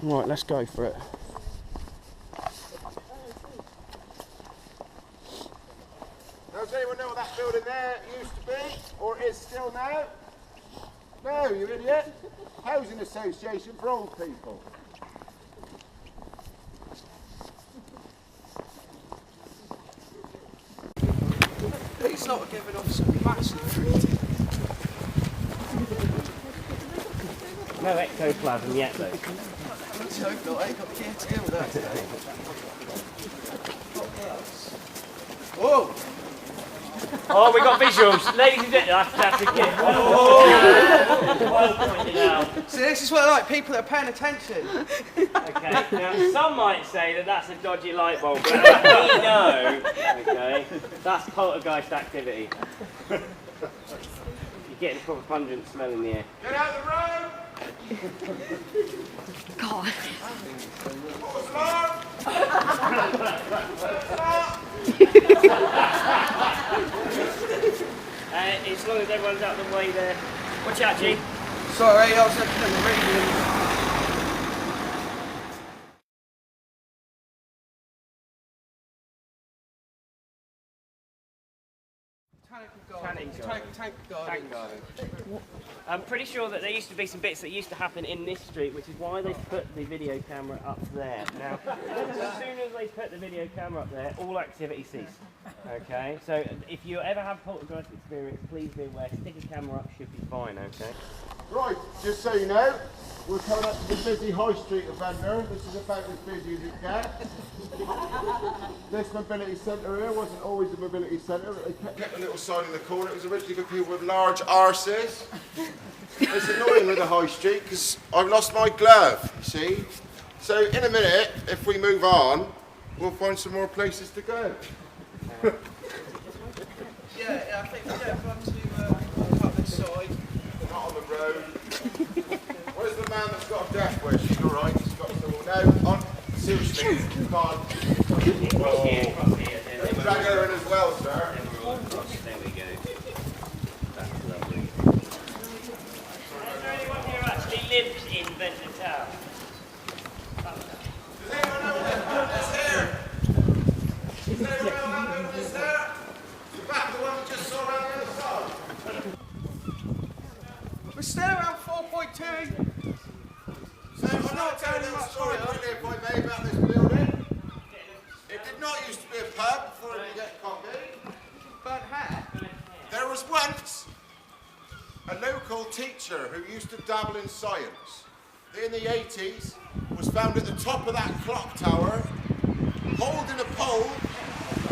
Right, let's go for it. Now, does anyone know what that building there used to be, or is still now? No, you idiot. Housing Association for Old People. It's not giving off some massive fruit. No ectoplasm yet, though. Let's hope not. I ain't got the gear to deal with that today. Whoa! Oh, we got visuals. Ladies and gentlemen, that's a gift. Oh. Well pointed out. See, this is what I like, people that are paying attention. Okay, now some might say that that's a dodgy light bulb, but we know, okay, that's poltergeist activity. You're getting a proper pungent smell in the air. Get out of the road! God. As long as everyone's out of the way there. Watch out, G. Sorry, I was looking at the radio. Tank garden. I'm pretty sure that there used to be some bits that used to happen in this street, which is why they put the video camera up there. Now, as soon as they put the video camera up there, all activity ceased. Okay, so if you ever have poltergeist experience, please be aware, stick a camera up should be fine, okay? Right, just so you know, we're coming up to the busy high street of Ventnor. This is about as busy as it gets. This mobility centre here wasn't always a mobility centre, but they kept a little sign in the corner. It was originally for people with large arses. It's annoying with the high street because I've lost my glove, you see. So in a minute, if we move on, we'll find some more places to go. Yeah, I think we get one to cut this side. Not on the road. Where's the man that's got a death wish? He's all right. He's got some. No, on. Seriously, come on. Drag her in as well, sir. There we go. That's lovely. Is there anyone here who actually lives in Ventnor Town? Does anyone know what this building is here? Does anyone know what that building is there? The back of the one we just saw around the other side. We're still around 4.2. So I'm not telling you a story quickly, if I may, about this building. It did not used to be a pub before you get coffee. Burnt hair. There was once a local teacher who used to dabble in science. In the 80s, was found at the top of that clock tower, holding a pole,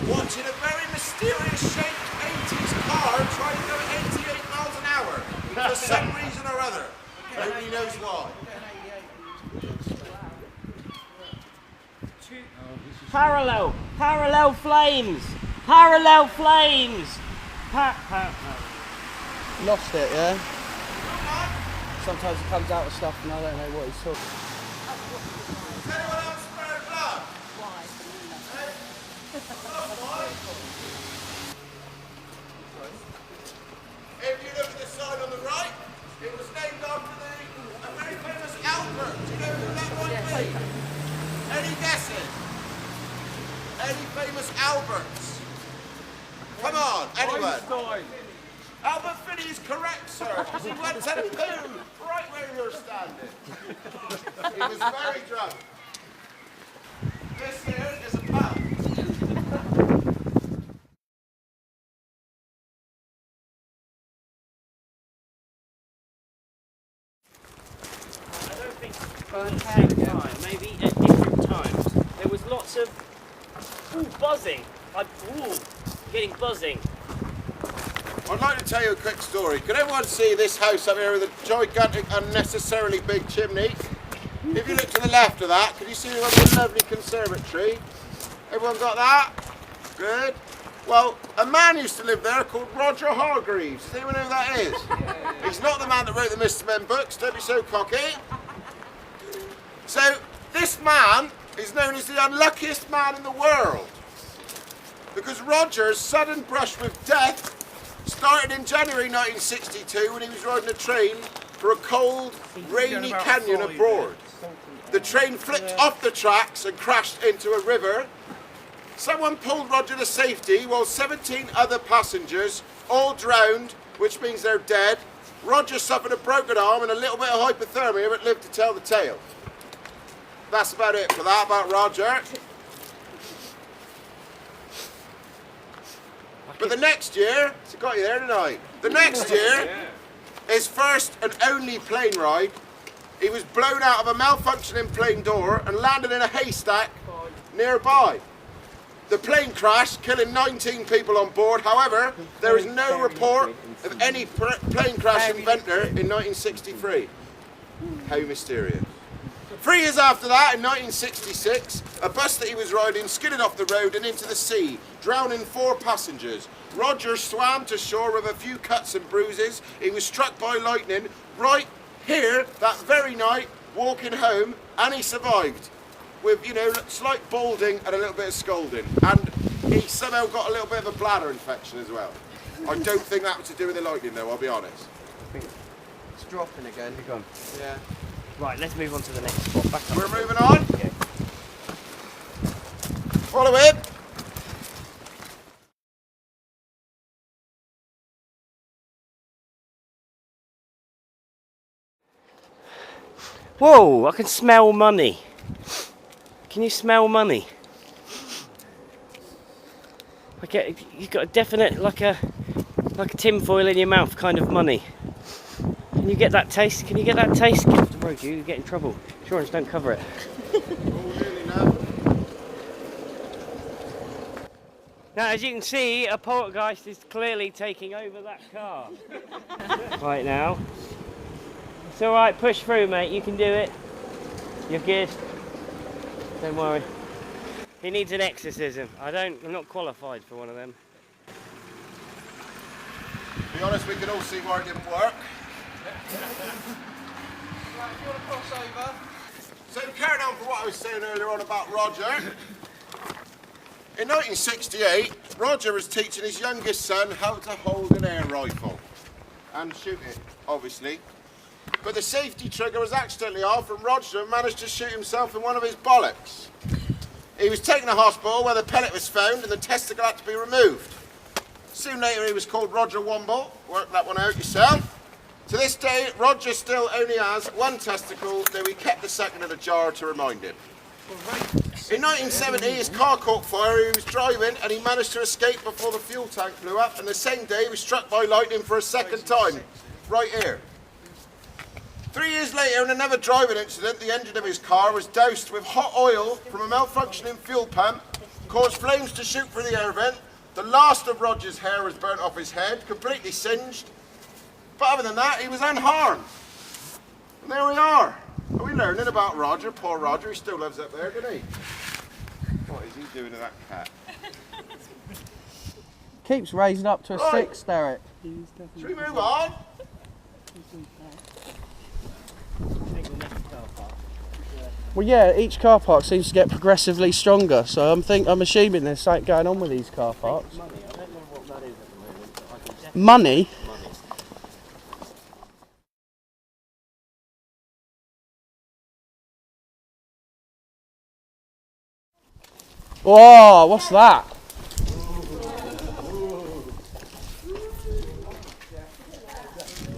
watching a very mysterious shaped 80s car trying to go at 88 miles an hour for some reason or other. Nobody knows why. Parallel flames! Parallel flames! Lost it, yeah? Sometimes it comes out of stuff and I don't know what he's talking about. Does anyone else spare blood? If you look at the sign on the right, it was named after a very famous Albert. Do you know who that might be? Any guesses? Any famous Alberts? Come on, anyone? Einstein. Albert Finney is correct, sir, because he once had a poo right where you're standing. He was very drunk. This here is a pub. I don't think at the same time, maybe at different times, there was lots of buzzing. Getting buzzing. I'd like to tell you a quick story. Can everyone see this house up here with a gigantic, unnecessarily big chimney? If you look to the left of that, can you see a lovely conservatory? Everyone got that? Good. Well, a man used to live there called Roger Hargreaves. Does anyone know who that is? He's not the man that wrote the Mr. Men books, don't be so cocky. So, this man is known as the unluckiest man in the world. Because Roger's sudden brush with death started in January 1962 when he was riding a train for a cold, rainy canyon abroad. The train flipped off the tracks and crashed into a river. Someone pulled Roger to safety while 17 other passengers all drowned, which means they're dead. Roger suffered a broken arm and a little bit of hypothermia but lived to tell the tale. That's about it for that, about Roger. But the next year, so got you there tonight. The next year, his first and only plane ride, he was blown out of a malfunctioning plane door and landed in a haystack nearby. The plane crashed, killing 19 people on board. However, there is no report of any plane crash in Ventnor in 1963. How mysterious. 3 years after that, in 1966, a bus that he was riding skidded off the road and into the sea, drowning 4 passengers. Roger swam to shore with a few cuts and bruises. He was struck by lightning right here that very night, walking home, and he survived with, you know, slight balding and a little bit of scalding. And he somehow got a little bit of a bladder infection as well. I don't think that was to do with the lightning though, I'll be honest. I think it's dropping again. You're gone. Yeah. Right, let's move on to the next spot. Back up. We're moving on. Okay. Follow it. Whoa, I can smell money. Can you smell money? You've got a definite, like a tinfoil in your mouth kind of money. Can you get that taste? Can you get that taste? Get off the road, you get in trouble. Insurance don't cover it. Now, as you can see, a poltergeist is clearly taking over that car. Right now. It's alright, push through, mate. You can do it. You're good. Don't worry. He needs an exorcism. I'm not qualified for one of them. To be honest, we can all see why it didn't work. Right, if you want to cross over. So carrying on from what I was saying earlier on about Roger. In 1968, Roger was teaching his youngest son how to hold an air rifle and shoot it, obviously. But the safety trigger was accidentally off and Roger managed to shoot himself in one of his bollocks. He was taken to hospital where the pellet was found and the testicle had to be removed. Soon later he was called Roger Womble. Work that one out yourself. To this day, Roger still only has 1 testicle, though he kept the second in a jar to remind him. In 1970, his car caught fire, he was driving and he managed to escape before the fuel tank blew up, and the same day he was struck by lightning for a second time, right here. 3 years later, in another driving incident, the engine of his car was doused with hot oil from a malfunctioning fuel pump, caused flames to shoot through the air vent. The last of Roger's hair was burnt off his head, completely singed. But other than that, he was unharmed. And there we are. Are we learning about Roger? Poor Roger, he still lives up there, doesn't he? What is he doing to that cat? Keeps raising up to a 6, Derek. Should we move on? Well, yeah, each car park seems to get progressively stronger, so I'm assuming there's something going on with these car parks. Money, I don't know what that is at the moment, but I can definitely... Money? Oh, what's that?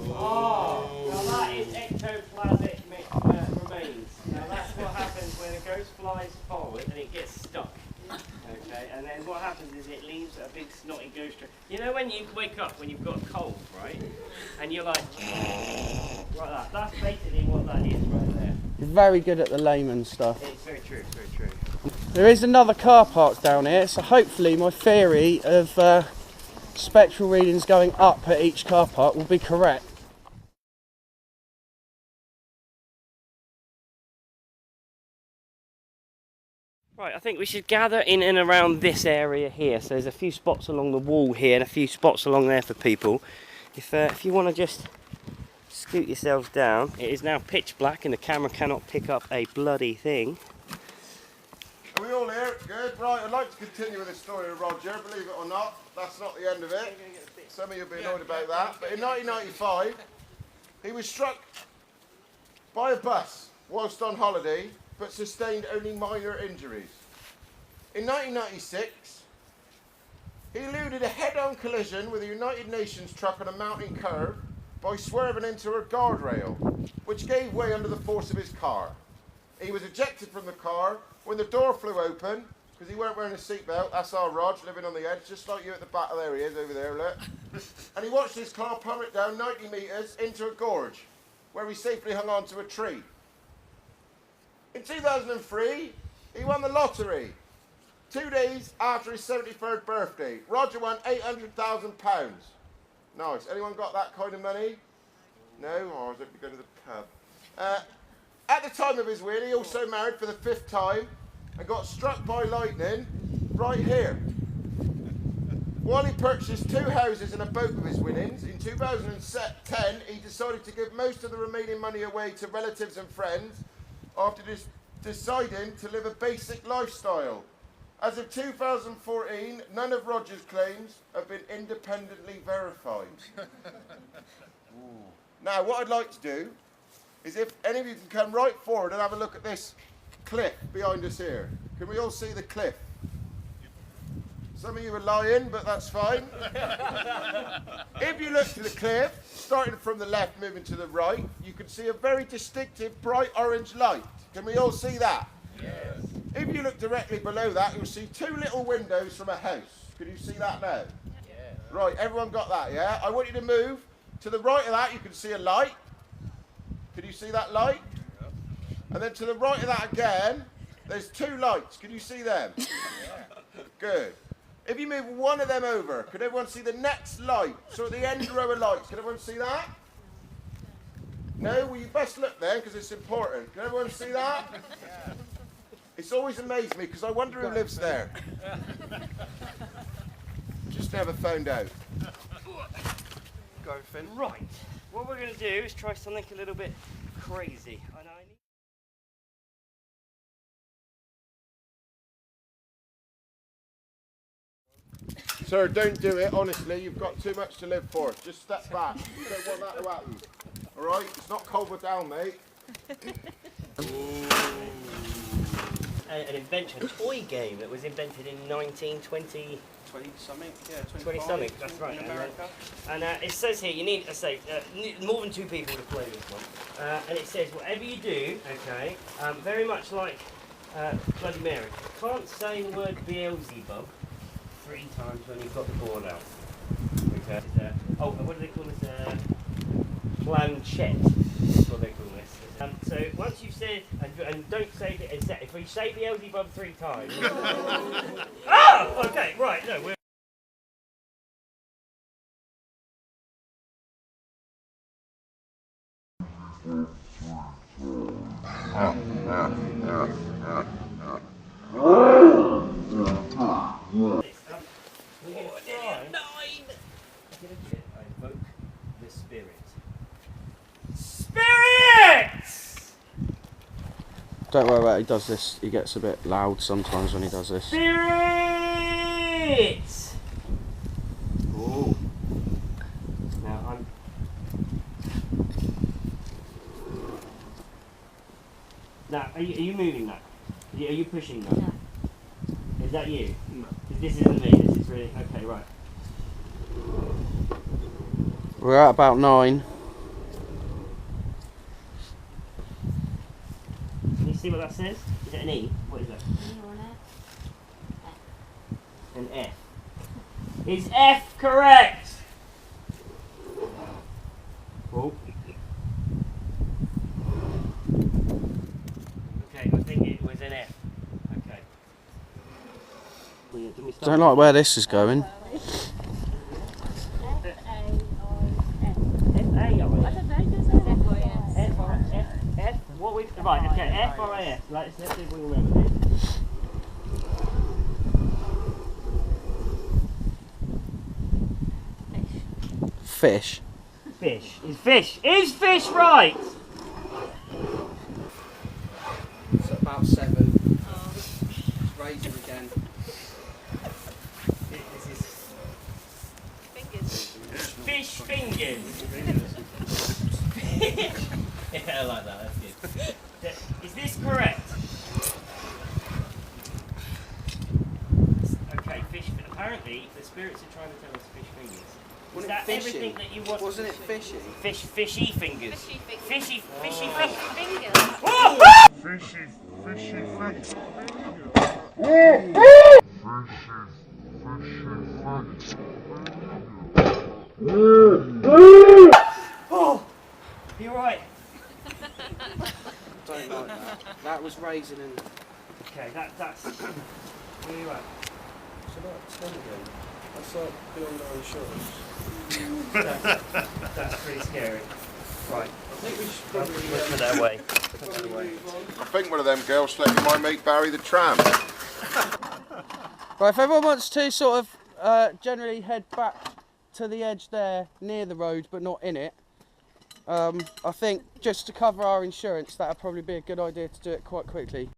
Oh, now that is ectoplasmic remains. Now that's what happens when a ghost flies forward and it gets stuck. Okay, and then what happens is it leaves a big snotty ghost trail. You know when you wake up when you've got a cold, right? And you're like that. That's basically what that is right there. You're very good at the layman stuff. It's very true, very true. There is another car park down here, so hopefully my theory of spectral readings going up at each car park will be correct. Right, I think we should gather in and around this area here. So there's a few spots along the wall here and a few spots along there for people. If you want to just scoot yourselves down. It is now pitch black and the camera cannot pick up a bloody thing. Are we all here? Good. Right, I'd like to continue with the story of Roger. Believe it or not, that's not the end of it. Some of you will be annoyed about that. But in 1995, he was struck by a bus whilst on holiday but sustained only minor injuries. In 1996, he eluded a head-on collision with a United Nations truck on a mountain curve by swerving into a guardrail, which gave way under the force of his car. He was ejected from the car when the door flew open, because he weren't wearing a seatbelt. That's our Rog, living on the edge, just like you at the back. Oh, there he is, over there, look. And he watched his car plummet down 90 metres into a gorge, where he safely hung on to a tree. In 2003, he won the lottery. 2 days after his 73rd birthday, Roger won £800,000. Nice. Anyone got that kind of money? No? Oh, I was hoping to go to the pub. At the time of his win, he also married for the 5th time and got struck by lightning right here. While he purchased 2 houses and a boat with his winnings, in 2010 he decided to give most of the remaining money away to relatives and friends after deciding to live a basic lifestyle. As of 2014, none of Roger's claims have been independently verified. Now, what I'd like to do is if any of you can come right forward and have a look at this cliff behind us here. Can we all see the cliff? Some of you are lying, but that's fine. If you look to the cliff, starting from the left, moving to the right, you can see a very distinctive bright orange light. Can we all see that? Yes. If you look directly below that, you'll see 2 little windows from a house. Can you see that now? Yeah. Right, everyone got that, yeah? I want you to move. To the right of that, you can see a light. Can you see that light? Yep. And then to the right of that again, there's 2 lights. Can you see them? Yeah. Good. If you move one of them over, can everyone see the next light? So at the end row of lights, can everyone see that? No? Well, you best look then, because it's important. Can everyone see that? Yeah. It's always amazed me, because I wonder who lives there. Just never found out. Go, Finn. Right. What we're going to do is try something a little bit crazy. And I need... Sir, don't do it, honestly. You've got too much to live for. Just step back. You don't want that to happen. Alright? It's not Culver Down, mate. An invention, a toy game that was invented in 1920... 20-something, yeah, 20-something, that's right. In America. And it says here, you need, more than 2 people to play this one. And it says, whatever you do, okay, very much like Bloody Mary, you can't say the word Beelzebub 3 times when you've got the board out. Okay. What do they call this? Planchette. That's what they call this. So once you've said, and don't say it, if you say Beelzebub 3 times. Oh! Okay, right, no, we're. I invoke the spirit. Spirits! Don't worry about it, he does this, he gets a bit loud sometimes when he does this. Spirits! Oh. Now I'm... Now, are you moving that? Are you pushing that? No. Is that you? No. This isn't me, this is really... Okay, right. We're at about 9. Can you see what that says? Is it an E? What is that? An F. Is F correct? Oh. Okay, I think it was an F. Okay. Don't like where this is going. Right, okay, F or AF. Let's see if we remember this. Fish. Fish. Is fish. Is fish right? It's about 7. Razor again. This is fish fingers. Yeah, I like that. That's good. Is this correct? apparently the spirits are trying to tell us fish fingers. Is Wasn't that it fishy? everything that you want? Wasn't it fishy? Fishy fingers. Fishy fingers. Oh, you're right. Don't like that. That was raisin and... Okay, that's. Where are you at? It's about 10 again. That's like beyond our insurance. That's pretty scary. Right. I think we should Let's probably... put that away. I think one of them girls slept with my mate Barry the tramp. Right, if everyone wants to sort of generally head back to the edge there, near the road but not in it, I think just to cover our insurance that would probably be a good idea to do it quite quickly.